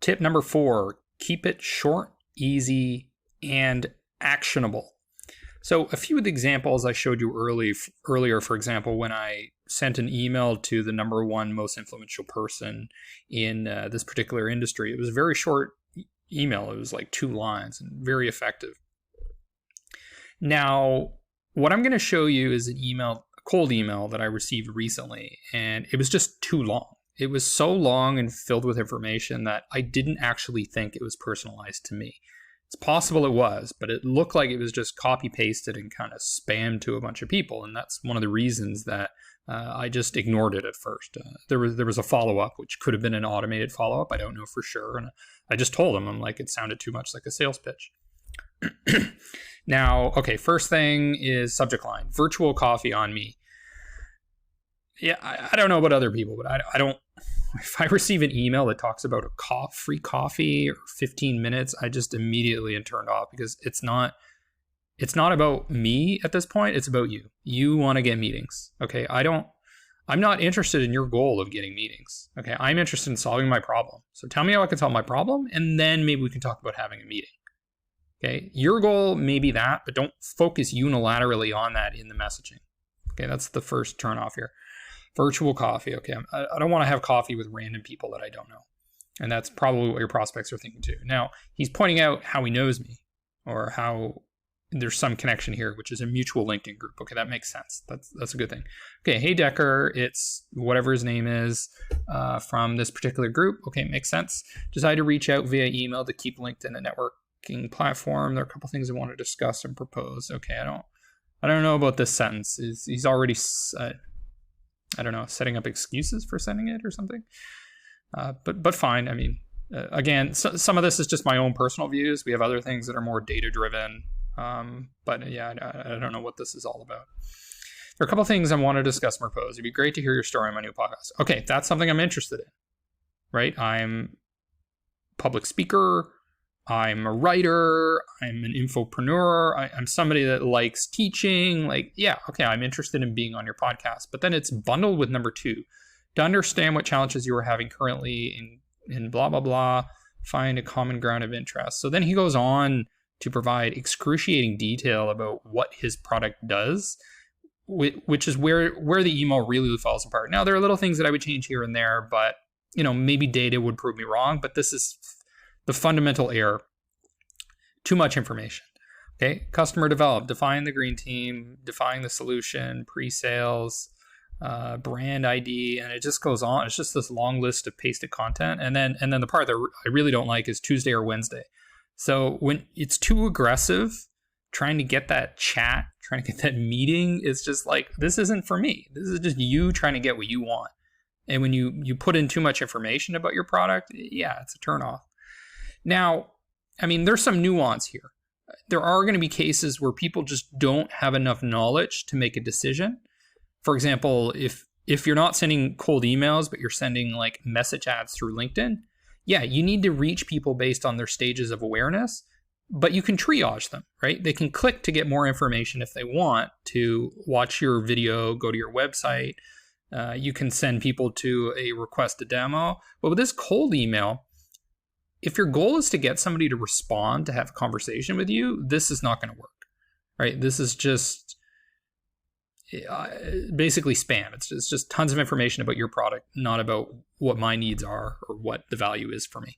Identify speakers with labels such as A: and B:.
A: Tip number 4, keep it short, easy, and actionable. So a few of the examples I showed you earlier, for example, when I sent an email to the number 1 most influential person in this particular industry, it was a very short email. It was like 2 lines and very effective. Now, what I'm going to show you is an email, a cold email that I received recently, and it was just too long. It was so long and filled with information that I didn't actually think it was personalized to me. It's possible it was, but it looked like it was just copy-pasted and kind of spammed to a bunch of people, and that's one of the reasons that I just ignored it at first. There was a follow-up, which could have been an automated follow-up. I don't know for sure, and I just told him, I'm like, it sounded too much like a sales pitch. Now, okay, first thing is subject line, virtual coffee on me. Yeah, I don't know about other people, but I don't. If I receive an email that talks about a free coffee or 15 minutes, I just immediately am turned off, because it's not about me at this point. It's about you. You want to get meetings. Okay. I'm not interested in your goal of getting meetings. Okay. I'm interested in solving my problem. So tell me how I can solve my problem, and then maybe we can talk about having a meeting. Okay. Your goal may be that, but don't focus unilaterally on that in the messaging. Okay. That's the first turn off here. Virtual coffee. Okay. I don't want to have coffee with random people that I don't know. And that's probably what your prospects are thinking too. Now, he's pointing out how he knows me, or how there's some connection here, which is a mutual LinkedIn group. Okay, that makes sense. That's a good thing. Okay, hey Decker, it's whatever his name is from this particular group. Okay, makes sense. Decided to reach out via email to keep LinkedIn a networking platform. There are a couple things I want to discuss and propose. Okay, I don't know about this sentence. He's already I don't know, setting up excuses for sending it or something. But fine. I mean, again, some of this is just my own personal views. We have other things that are more data driven. But yeah, I don't know what this is all about. There are a couple of things I want to discuss and propose. It'd be great to hear your story on my new podcast. Okay, that's something I'm interested in, right? I'm a public speaker. I'm a writer. I'm an infopreneur. I'm somebody that likes teaching. Like, yeah, okay, I'm interested in being on your podcast. But then it's bundled with number 2, to understand what challenges you are having currently in blah, blah, blah, find a common ground of interest. So then he goes on to provide excruciating detail about what his product does, which is where the email really falls apart. Now, there are little things that I would change here and there, but maybe data would prove me wrong, but this is the fundamental error. Too much information. Okay, customer develop, define the green team, define the solution, pre-sales, brand ID, and it just goes on. It's just this long list of pasted content, and then the part that I really don't like is Tuesday or Wednesday. So when it's too aggressive, trying to get that chat, trying to get that meeting, it's just like, this isn't for me. This is just you trying to get what you want. And when you put in too much information about your product, yeah, it's a turnoff. Now, I mean, there's some nuance here. There are going to be cases where people just don't have enough knowledge to make a decision. For example, if you're not sending cold emails, but you're sending like message ads through LinkedIn, yeah, you need to reach people based on their stages of awareness, but you can triage them, right? They can click to get more information if they want to watch your video, go to your website. You can send people to a request a demo. But with this cold email, if your goal is to get somebody to respond, to have a conversation with you, this is not going to work, right? This is just basically spam. It's just tons of information about your product, not about what my needs are or what the value is for me.